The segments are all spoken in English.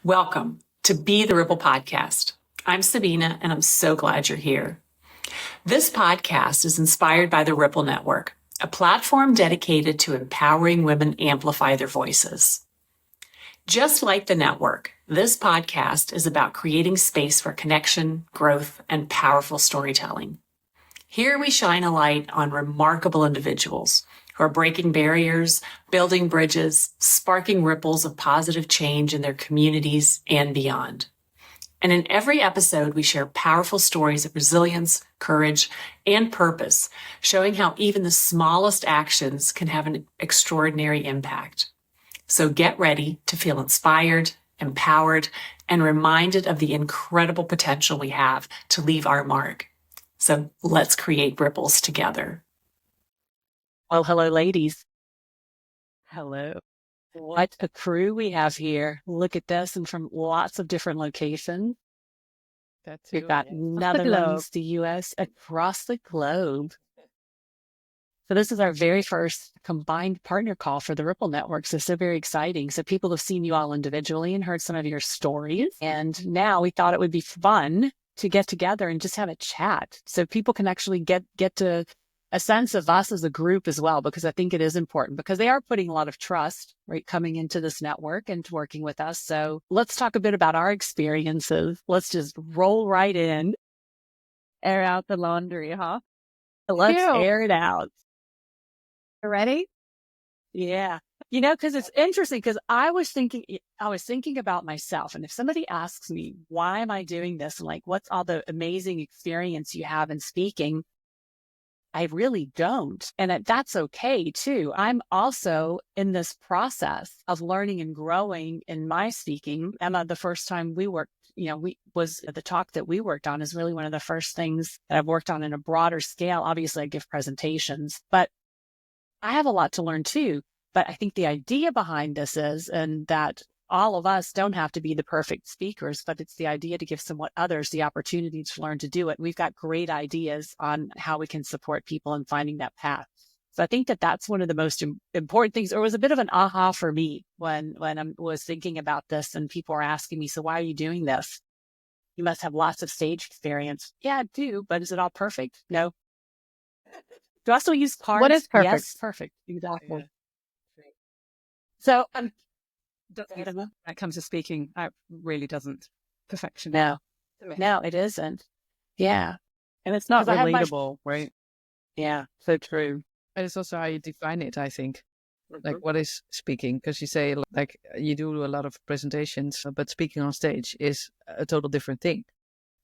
Welcome to Be the Ripple podcast. I'm Sabine, and I'm so glad you're here. This podcast is inspired by the Ripple Network, a platform dedicated to empowering women amplify their voices. Just like the network, this podcast is about creating space for connection, growth, and powerful storytelling. Here we shine a light on remarkable individuals who are breaking barriers, building bridges, sparking ripples of positive change in their communities and beyond. And in every episode, we share powerful stories of resilience, courage, and purpose, showing how even the smallest actions can have an extraordinary impact. So get ready to feel inspired, empowered, and reminded of the incredible potential we have to leave our mark. So let's create ripples together. Well, hello, ladies. Hello. What a crew we have here. Look at this, and from lots of different locations. We've got Netherlands, the US, across the globe. So this is our very first combined partner call for the Ripple Network. So very exciting. So people have seen you all individually and heard some of your stories. And now we thought it would be fun to get together and just have a chat so people can actually get to a sense of us as a group as well, because I think it is important because they are putting a lot of trust, right, coming into this network and working with us. So let's talk a bit about our experiences. Let's just roll right in. Air out the laundry, huh? Let's air it out. You ready? Yeah. You know, because it's interesting because I was thinking about myself. And if somebody asks me, why am I doing this? And like, what's all the amazing experience you have in speaking? I really don't. And that's okay too. I'm also in this process of learning and growing in my speaking. Emma, the first time we worked, the talk that we worked on is really one of the first things that I've worked on in a broader scale. Obviously I give presentations, but I have a lot to learn too. But I think the idea behind this is, and that all of us don't have to be the perfect speakers, but it's the idea to give somewhat others the opportunity to learn to do it. We've got great ideas on how we can support people in finding that path. So I think that that's one of the most important things, or it was a bit of an aha for me when I was thinking about this and people were asking me, so why are you doing this? You must have lots of stage experience. Yeah, I do, but is it all perfect? No. Do I still use cards? What is perfect? Yes, perfect. Exactly. Yeah. So when it comes to speaking, it really doesn't. Perfection. No, it isn't. Yeah. And it's not 'Cause I have relatable, right? Yeah, so true. And it's also how you define it, I think. Like, what is speaking? Because you say, like, you do a lot of presentations, but speaking on stage is a total different thing.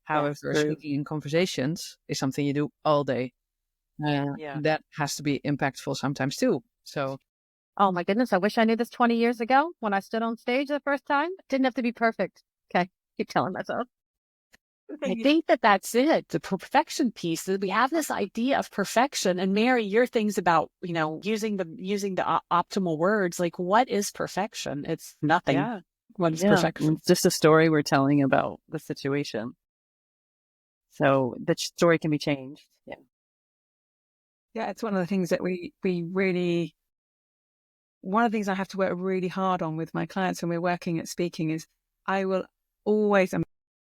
However, true. speaking in conversations is something you do all day. Yeah. That has to be impactful sometimes too. So, Oh my goodness, I wish I knew this 20 years ago when I stood on stage the first time. Didn't have to be perfect. Okay, keep telling myself. I think that that's it. The perfection piece is we have this idea of perfection. And Mary, your things about, using the optimal words, like what is perfection? It's nothing. Yeah. What is perfection? It's just a story we're telling about the situation. So the story can be changed. Yeah. Yeah, it's one of the things that we really, one of the things I have to work really hard on with my clients when we're working at speaking is I will always,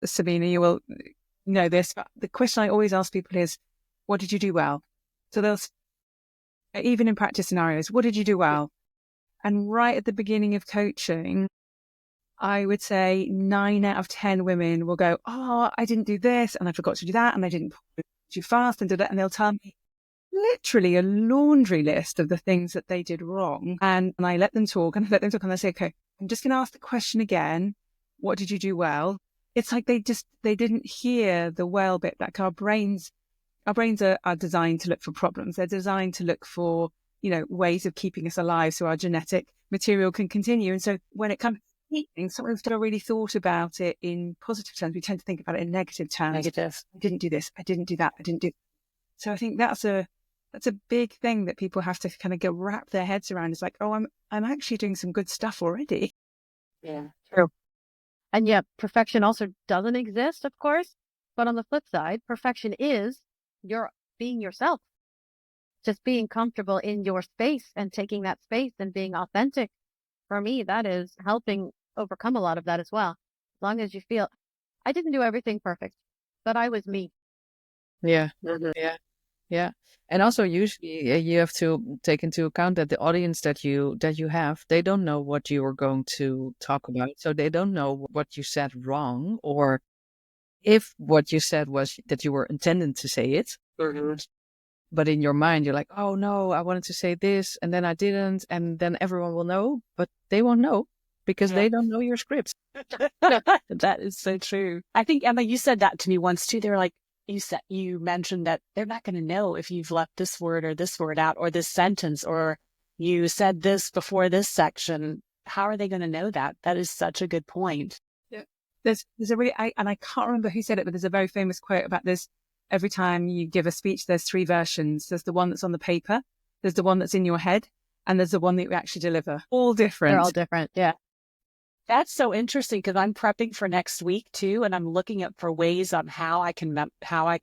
Sabina, you will know this, but the question I always ask people is, what did you do well? So they'll, even in practice scenarios, what did you do well? And right at the beginning of coaching, I would say 9 out of 10 women will go, oh, I didn't do this and I forgot to do that and I didn't too fast and did that. And they'll tell me literally a laundry list of the things that they did wrong. And I let them talk and I say, okay, I'm just going to ask the question again. What did you do well? It's like they didn't hear the well bit. Like our brains are designed to look for problems. They're designed to look for, ways of keeping us alive so our genetic material can continue. And so when it comes to eating, sometimes we've really thought about it in positive terms. We tend to think about it in negative terms. Negative. I didn't do this. I didn't do that. I didn't do. So I think that's a big thing that people have to kind of wrap their heads around. It's like, oh, I'm actually doing some good stuff already. Yeah, true. And yeah, perfection also doesn't exist, of course. But on the flip side, perfection is you're being yourself. Just being comfortable in your space and taking that space and being authentic. For me, that is helping overcome a lot of that as well. As long as you feel, I didn't do everything perfect, but I was me. Yeah. Yeah. Yeah. And also usually you have to take into account that the audience that you have, they don't know what you are going to talk about. So they don't know what you said wrong, or if what you said was that you were intending to say it. But in your mind, you're like, oh no, I wanted to say this and then I didn't. And then everyone will know, but they won't know because they don't know your script. That is so true. I think, Emma, you said that to me once too. They were like, you mentioned that they're not going to know if you've left this word or this word out or this sentence, or you said this before this section. How are they going to know that? That is such a good point. Yeah. There's a really, and I can't remember who said it, but there's a very famous quote about this. Every time you give a speech, there's 3 versions. There's the one that's on the paper, there's the one that's in your head, and there's the one that you actually deliver. All different. They're all different. Yeah. That's so interesting because I'm prepping for next week too, and I'm looking up for ways on how I can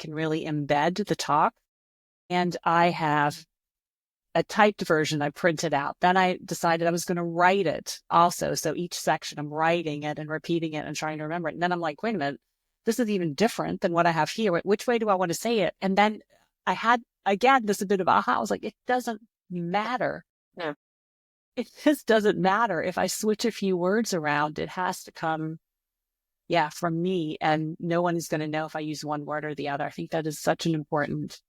really embed the talk. And I have a typed version I printed out. Then I decided I was going to write it also. So each section I'm writing it and repeating it and trying to remember it. And then I'm like, wait a minute, this is even different than what I have here. Which way do I want to say it? And then I had, again, this a bit of aha. I was like, it doesn't matter. No. It just doesn't matter. If I switch a few words around, it has to come, from me. And no one is going to know if I use one word or the other. I think that is such an important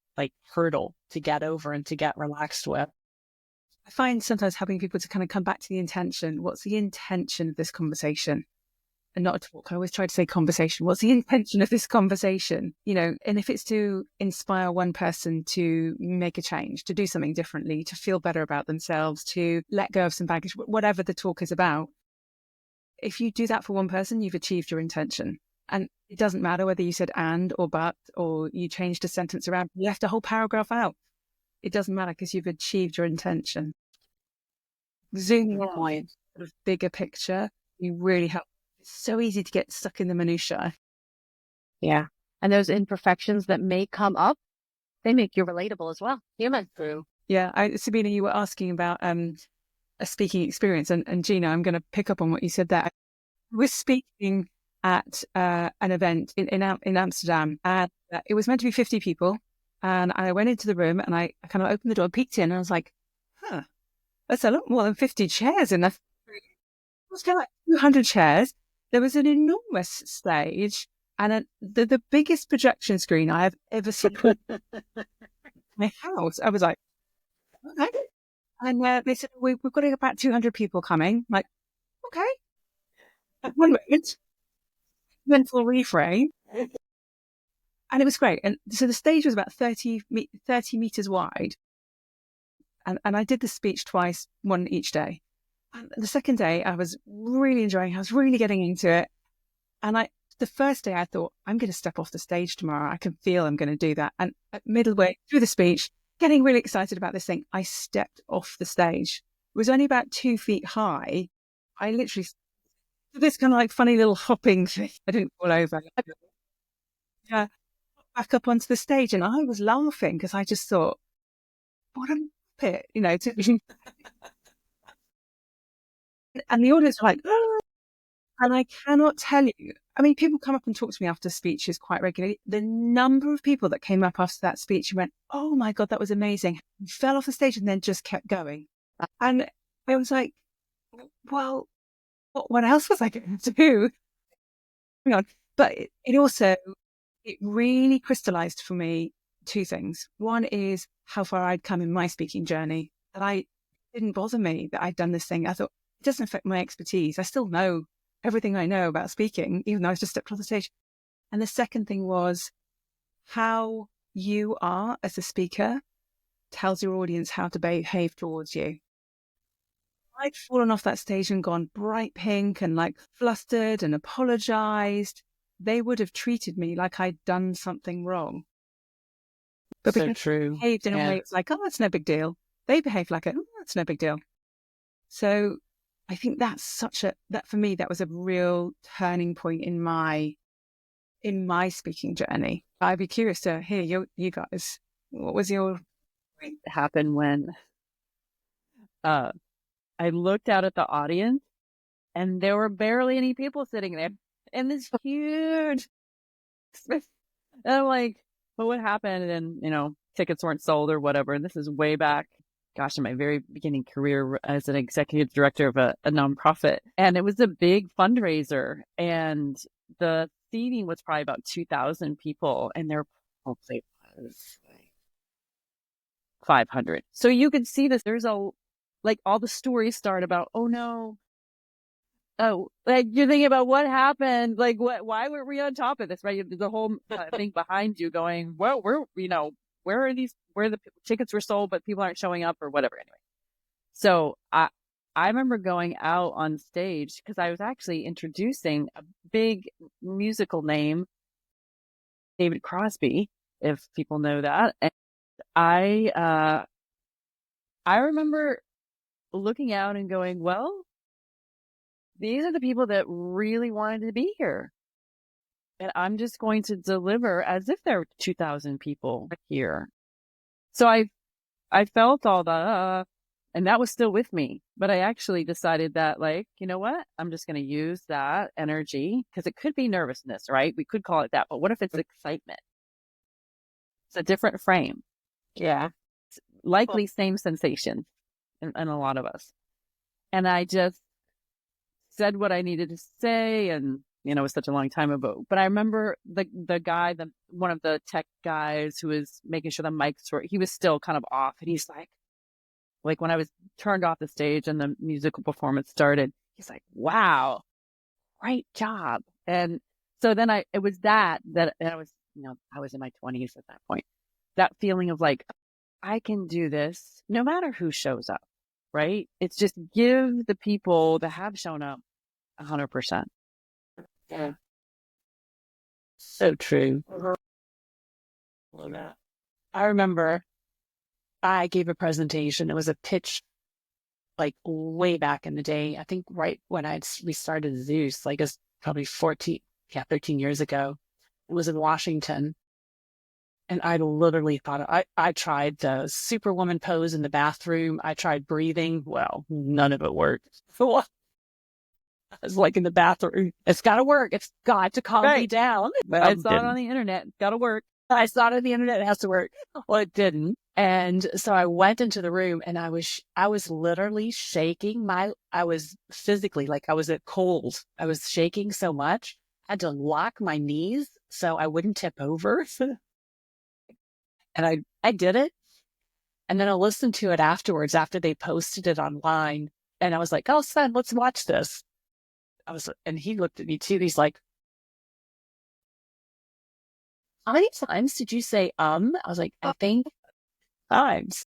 hurdle to get over and to get relaxed with. I find sometimes helping people to kind of come back to the intention. What's the intention of this conversation? And not a talk. I always try to say conversation. What's the intention of this conversation? And if it's to inspire one person to make a change, to do something differently, to feel better about themselves, to let go of some baggage, whatever the talk is about, if you do that for one person, you've achieved your intention. And it doesn't matter whether you said and or but, or you changed a sentence around, you left a whole paragraph out. It doesn't matter because you've achieved your intention. Zooming out, sort of bigger picture, you really help. It's so easy to get stuck in the minutiae. Yeah. And those imperfections that may come up, they make you relatable as well. Human. True. Yeah. Sabine, you were asking about a speaking experience. And Gina, I'm going to pick up on what you said there. I was speaking at an event in Amsterdam, and it was meant to be 50 people. And I went into the room and I kind of opened the door, peeked in, and I was like, that's a lot more than 50 chairs in that. It was kind of like 200 chairs. There was an enormous stage and the biggest projection screen I have ever seen in my house. I was like, okay. And they said, we've got about 200 people coming. I'm like, okay. 1 minute. Mental reframe. And it was great. And so the stage was about 30 meters wide. And I did the speech twice, one each day. And the second day, I was really enjoying it. I was really getting into it. And the first day, I thought, I'm going to step off the stage tomorrow. I can feel I'm going to do that. And at midway through the speech, getting really excited about this thing, I stepped off the stage. It was only about 2 feet high. I literally did this kind of funny little hopping thing. I didn't fall over. Yeah, back up onto the stage. And I was laughing because I just thought, what a pit, and the audience were like, oh. And I cannot tell you, I mean, people come up and talk to me after speeches quite regularly. The number of people that came up after that speech and went, oh my God, that was amazing. Fell off the stage and then just kept going. And I was like, well, what else was I going to do? Hang on. But it really crystallized for me 2 things. One is how far I'd come in my speaking journey, that it didn't bother me that I'd done this thing. I thought, it doesn't affect my expertise. I still know everything I know about speaking, even though I just stepped off the stage. And the second thing was how you are as a speaker tells your audience how to behave towards you. I'd fallen off that stage and gone bright pink and flustered and apologized. They would have treated me like I'd done something wrong. But so because true. I behaved in a way, it's like, oh, that's no big deal. They behaved like, oh, that's no big deal. So I think that for me, that was a real turning point in my speaking journey. I'd be curious to hear you guys. What was your... It happened when I looked out at the audience and there were barely any people sitting there in this huge space. And I'm like, well, what happened? And, tickets weren't sold or whatever. And this is way back, gosh, in my very beginning career as an executive director of a nonprofit. And it was a big fundraiser. And the seating was probably about 2,000 people. And there probably was like 500. So you could see this. There's all the stories start about, oh no. Oh, like you're thinking about what happened, like why were we on top of this, right? The whole thing behind you going, well, where are the tickets were sold, but people aren't showing up or whatever. Anyway, so I remember going out on stage because I was actually introducing a big musical name, David Crosby, if people know that. And I remember looking out and going, well, these are the people that really wanted to be here. And I'm just going to deliver as if there were 2,000 people here. So I felt all that, and that was still with me. But I actually decided that, like, you know what? I'm just going to use that energy, because it could be nervousness, right? We could call it that. But what if it's excitement? It's a different frame. Yeah. It's likely same sensation in a lot of us. And I just said what I needed to say, and it was such a long time ago. But I remember the guy, one of the tech guys who was making sure the mics were, he was still kind of off, and he's like when I was turned off the stage and the musical performance started, he's like, "Wow, great job!" And so then it was that and I was I was in my 20s at that point. That feeling of like, I can do this no matter who shows up. Right? It's just give the people that have shown up 100%. Yeah. So true. Love that. I remember I gave a presentation. It was a pitch like way back in the day. I think right when we started Zeus, like it's probably 13 years ago. It was in Washington. And I literally thought, I tried the Superwoman pose in the bathroom. I tried breathing. Well, none of it worked. So I was like in the bathroom. It's got to work. It's got to calm me down. But I saw it on the internet. Got to work. I saw it on the internet. It has to work. Well, it didn't. And so I went into the room, and I was literally shaking. I was physically, like I was at cold. I was shaking so much. I had to lock my knees so I wouldn't tip over. And I did it. And then I listened to it afterwards, after they posted it online. And I was like, oh, son, let's watch this. And he looked at me too. He's like, how many times did you say, I was like, I think times.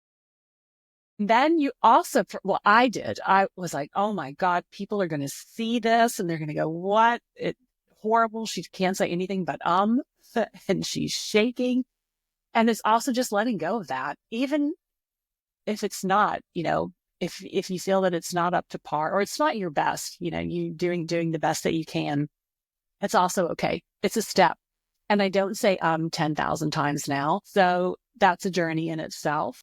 Then you also, well, I did. I was like, oh my God, people are going to see this and they're going to go, what? It's horrible. She can't say anything but, and she's shaking. And it's also just letting go of that, even if it's not, if you feel that it's not up to par or it's not your best, you doing the best that you can, it's also okay. It's a step. And I don't say 10,000 times now. So that's a journey in itself.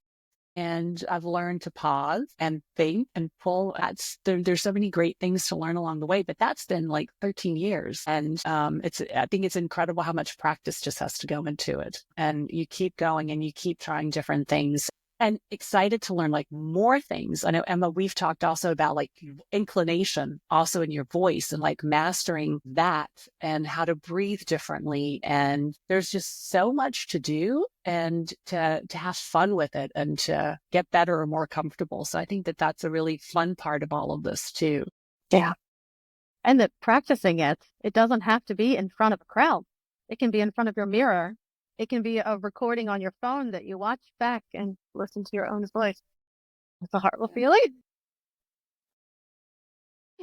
And I've learned to pause and think and pull. There's so many great things to learn along the way, but that's been like 13 years. And I think it's incredible how much practice just has to go into it. And you keep going and you keep trying different things. And excited to learn like more things. I know, Emma, we've talked also about like inclination also in your voice and like mastering that and how to breathe differently. And there's just so much to do and to have fun with it and to get better or more comfortable. So I think that that's a really fun part of all of this too. Yeah. And that practicing it doesn't have to be in front of a crowd. It can be in front of your mirror. It can be a recording on your phone that you watch back and listen to your own voice. It's a horrible feeling.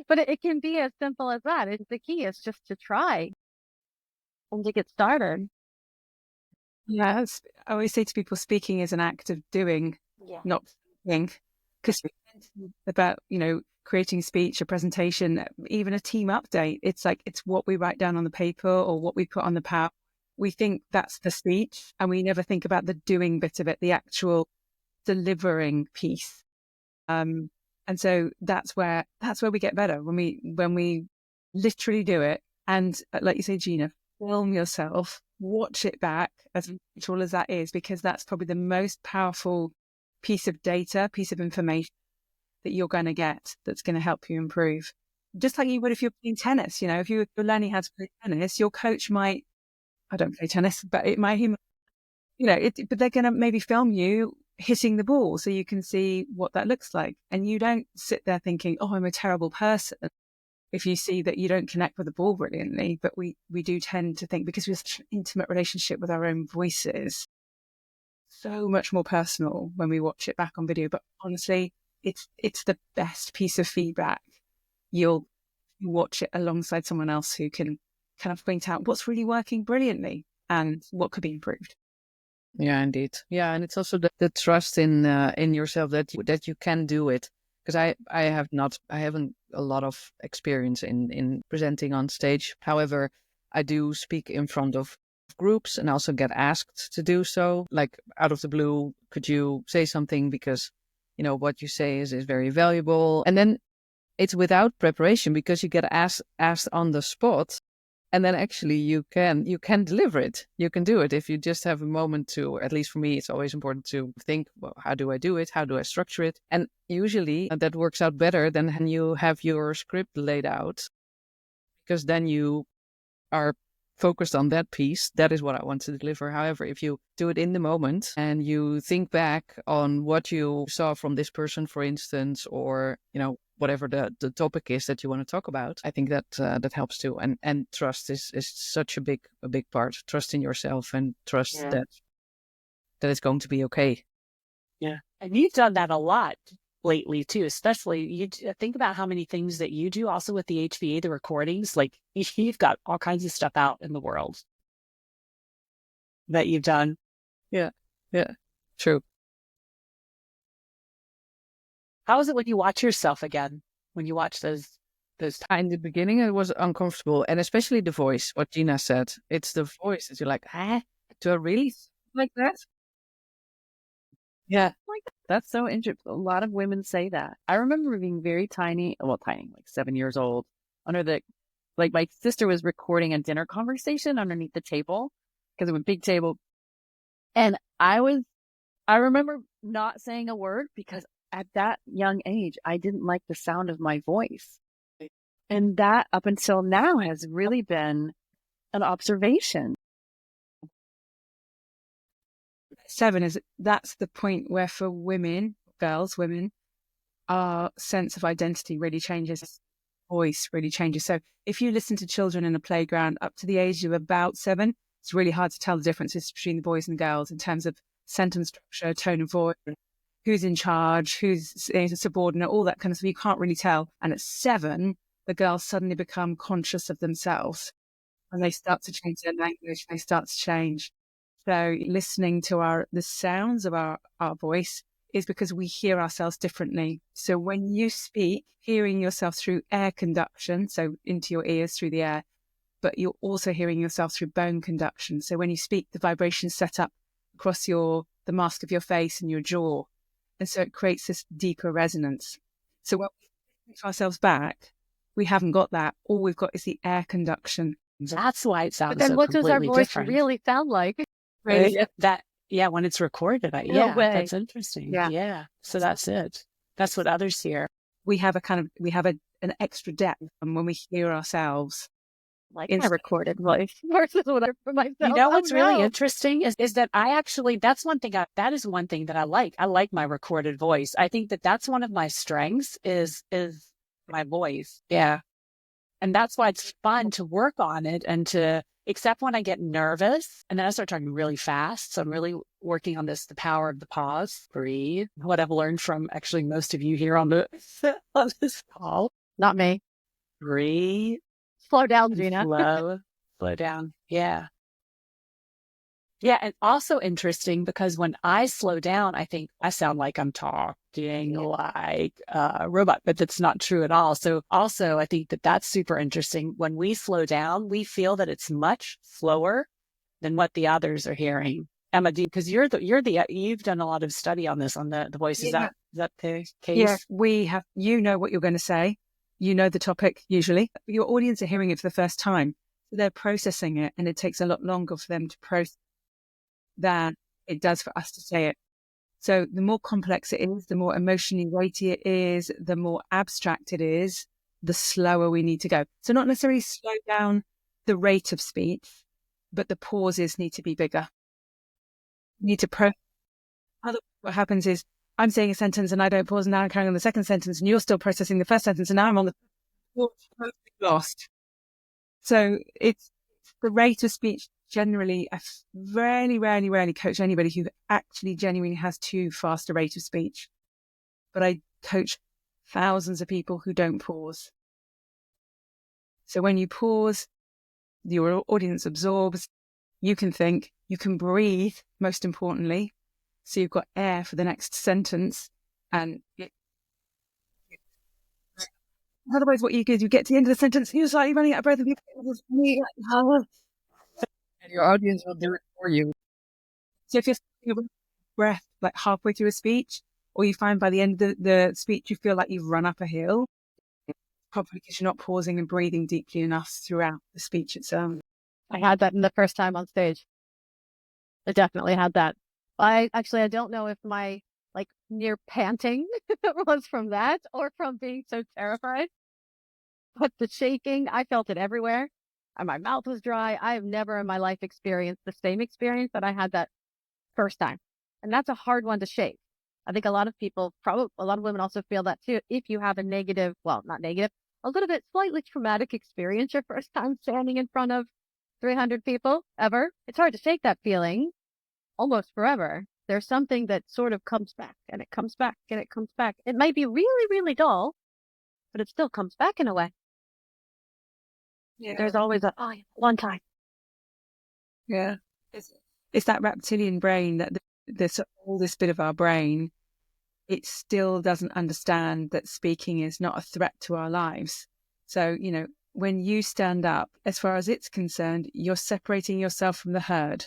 But it can be as simple as that. The key is just to try and to get started. Yeah, I always say to people, speaking is an act of doing, not thinking. Because about, creating a speech, a presentation, even a team update, it's like, it's what we write down on the paper or what we put on the PowerPoint. We think that's the speech, and we never think about the doing bit of it, the actual delivering piece. And And so that's where we get better, when we literally do it. And like you say, Gina, film yourself, watch it back, as virtual as that is, because that's probably the most powerful piece of data, piece of information that you're going to get that's going to help you improve. Just like you would if you're playing tennis. If you're learning how to play tennis, your coach might, I don't play tennis, but it might, but they're going to maybe film you hitting the ball so you can see what that looks like. And you don't sit there thinking, oh, I'm a terrible person, if you see that you don't connect with the ball brilliantly. But we do tend to think, because we have such an intimate relationship with our own voices, so much more personal when we watch it back on video. But honestly, it's the best piece of feedback. You'll watch it alongside someone else who can kind of point out what's really working brilliantly and what could be improved. Yeah, indeed. Yeah, and it's also the trust in yourself that you can do it. Because I haven't a lot of experience in presenting on stage. However, I do speak in front of groups and also get asked to do so. Like out of the blue, could you say something, because what you say is very valuable. And then it's without preparation, because you get asked on the spot. And then actually you can deliver it. You can do it if you just have a moment to. At least for me, it's always important to think, well, how do I do it? How do I structure it? And usually that works out better than when you have your script laid out, because then you are focused on that piece. That is what I want to deliver. However, if you do it in the moment and you think back on what you saw from this person, for instance, or whatever the topic is that you want to talk about, I think that that helps too. And trust is such a big part. Trust in yourself and trust that it's going to be okay. Yeah. And you've done that a lot lately too, especially you think about how many things that you do also with the HVA, the recordings. Like you've got all kinds of stuff out in the world that you've done. Yeah. True. How is it when you watch yourself again? When you watch those in the beginning, it was uncomfortable, and especially the voice. What Gina said, it's the voice that you're like, do I really like that? Yeah, That's so interesting. A lot of women say that. I remember being very tiny, like 7 years old, my sister was recording a dinner conversation underneath the table, because it was a big table. And I remember not saying a word, because at that young age, I didn't like the sound of my voice. And that up until now has really been an observation. 7 that's the point where for women, our sense of identity really changes. Voice really changes. So if you listen to children in a playground up to the age of about 7, it's really hard to tell the differences between the boys and girls in terms of sentence structure, tone of voice, who's in charge, who's a subordinate, all that kind of stuff. You can't really tell. And at 7, the girls suddenly become conscious of themselves and they start to change their language. They start to change. So listening to the sounds of our voice is because we hear ourselves differently. So when you speak, hearing yourself through air conduction, so into your ears through the air, but you're also hearing yourself through bone conduction. So when you speak, the vibrations set up across the mask of your face and your jaw. And so it creates this deeper resonance. So when we take ourselves back, we haven't got that. All we've got is the air conduction. That's why it sounds But then so what does our completely voice different. really sound like? Right. When it's recorded. No way. That's interesting. Yeah. Yeah. So that's it. That's what others hear. We have an extra depth when we hear ourselves. Like my recorded voice versus what I for myself. You know what's really interesting is that I actually, that is one thing that I like. I like my recorded voice. I think that's one of my strengths is my voice. Yeah. And that's why it's fun to work on it except when I get nervous and then I start talking really fast. So I'm really working on the power of the pause, breathe, what I've learned from actually most of you here on this call. Not me. Breathe. Slow down, Gina. Slow down. Yeah. Yeah. And also interesting because when I slow down, I think I sound like I'm talking like a robot, but that's not true at all. So also I think that's super interesting. When we slow down, we feel that it's much slower than what the others are hearing. Emma, because you've done a lot of study on this, on the voices. Yeah. Is that the Yeah, case? we have, you know what you're going to say. You know the topic usually. Your audience are hearing it for the first time. So they're processing it, and it takes a lot longer for them to process than it does for us to say it. So the more complex it is, the more emotionally weighty it is, the more abstract it is, the slower we need to go. So not necessarily slow down the rate of speech, but the pauses need to be bigger. You need to Otherwise, what happens is I'm saying a sentence and I don't pause, and now I'm carrying on the second sentence, and you're still processing the first sentence, and now I'm on the lost. So it's the rate of speech generally. I rarely coach anybody who actually genuinely has too fast a rate of speech. But I coach thousands of people who don't pause. So when you pause, your audience absorbs, you can think, you can breathe, most importantly. So you've got air for the next sentence. And otherwise, what you do is you get to the end of the sentence, you're slightly running out of breath. And your audience will do it for you. so if you're taking a breath like halfway through a speech, or you find by the end of the speech you feel like you've run up a hill, probably because you're not pausing and breathing deeply enough throughout the speech itself. I had that in the first time on stage. I definitely had that. I don't know if my near panting was from that or from being so terrified. But the shaking, I felt it everywhere. And my mouth was dry. I have never in my life experienced the same experience that I had that first time. And that's a hard one to shake. I think a lot of people, probably a lot of women also feel that too. If you have a negative, well, not negative, a little bit slightly traumatic experience your first time standing in front of 300 people ever, it's hard to shake that feeling almost forever. There's something that sort of comes back and it comes back and it comes back. It might be really, really dull, but it still comes back in a way. Yeah. There's always a, oh, one time. Yeah. It's that reptilian brain that all this bit of our brain, it still doesn't understand that speaking is not a threat to our lives. So, when you stand up, as far as it's concerned, you're separating yourself from the herd,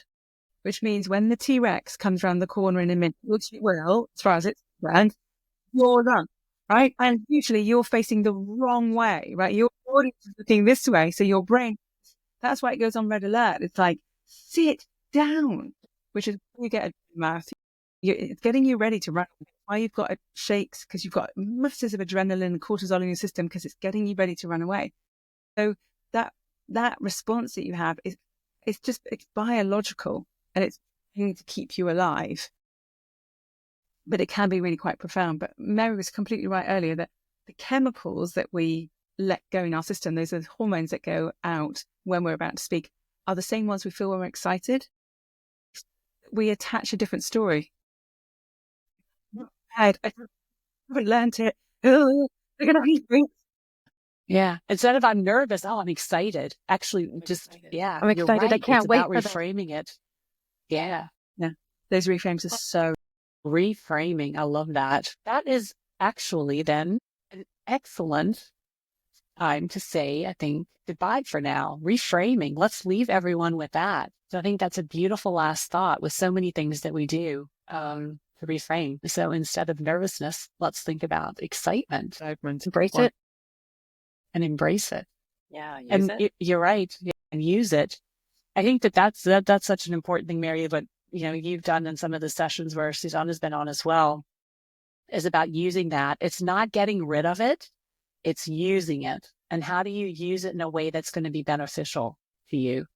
which means when the T-Rex comes around the corner in a minute, which it will, as far as it's concerned, you're done, right? And usually you're facing the wrong way, right? Your audience is looking this way. So your brain, that's why it goes on red alert. It's like, sit down, which is when you get a mouth. It's getting you ready to run. Why you've got shakes, because you've got masses of adrenaline and cortisol in your system, because it's getting you ready to run away. So that response that you have it's biological, and it's going to keep you alive. But it can be really quite profound. But Mary was completely right earlier that the chemicals that we let go in our system, those are the hormones that go out when we're about to speak, are the same ones we feel when we're excited. We attach a different story. I haven't learned it. Oh, they're going to hate me. Yeah. Instead of I'm nervous, I'm excited. Actually, I'm just, excited. yeah. I'm you're excited. I right. can't It's wait about for that. reframing it. Yeah. Those reframes are so Reframing. I love that. That is actually then an excellent time to say, I think, goodbye for now. Reframing. Let's leave everyone with that. So I think that's a beautiful last thought with so many things that we do to reframe. So instead of nervousness, let's think about excitement. Embrace it. And embrace it. Yeah. And you're right. Yeah, and use it. I think that's such an important thing, Mary, but you've done in some of the sessions where Suzanne has been on as well, is about using that. It's not getting rid of it. It's using it. And how do you use it in a way that's going to be beneficial to you?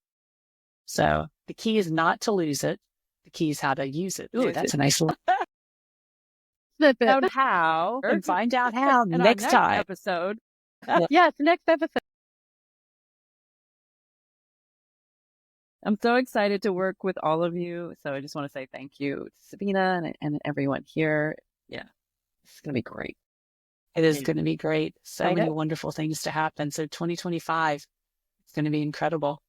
So the key is not to lose it. The key is how to use it. Ooh, that's a nice one. Snippet. Out how And find out how in our next time. episode. Yes, next episode. I'm so excited to work with all of you. So I just want to say thank you to Sabina and everyone here. Yeah, it's going to be great. It is going to be great. So I many know. wonderful things to happen. So 2025, it's going to be incredible.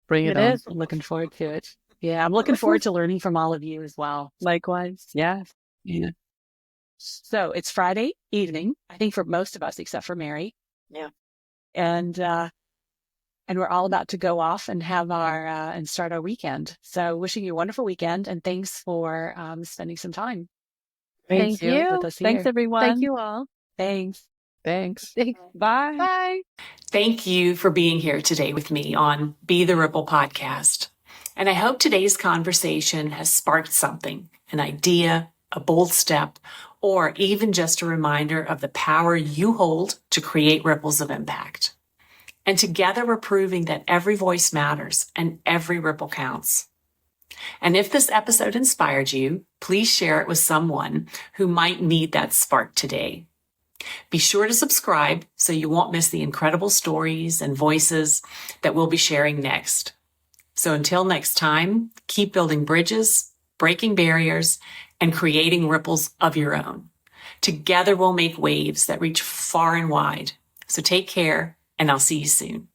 Bring It it on. is. I'm looking forward to it. Yeah, I'm looking forward to learning from all of you as well. Likewise. Yeah. Yeah. So it's Friday evening, I think, for most of us, except for Mary. Yeah. And we're all about to go off and have our and start our weekend. So wishing you a wonderful weekend, and thanks for spending some time. Thank you. with us Thanks, here. everyone. Thank you all. Thanks. Thanks. Thanks. Bye. Bye. Thank you for being here today with me on Be the Ripple podcast. And I hope today's conversation has sparked something, an idea, a bold step, or even just a reminder of the power you hold to create ripples of impact. And together we're proving that every voice matters and every ripple counts. And if this episode inspired you, please share it with someone who might need that spark today. Be sure to subscribe so you won't miss the incredible stories and voices that we'll be sharing next. So until next time, keep building bridges, breaking barriers, and creating ripples of your own. Together we'll make waves that reach far and wide. So take care, and I'll see you soon.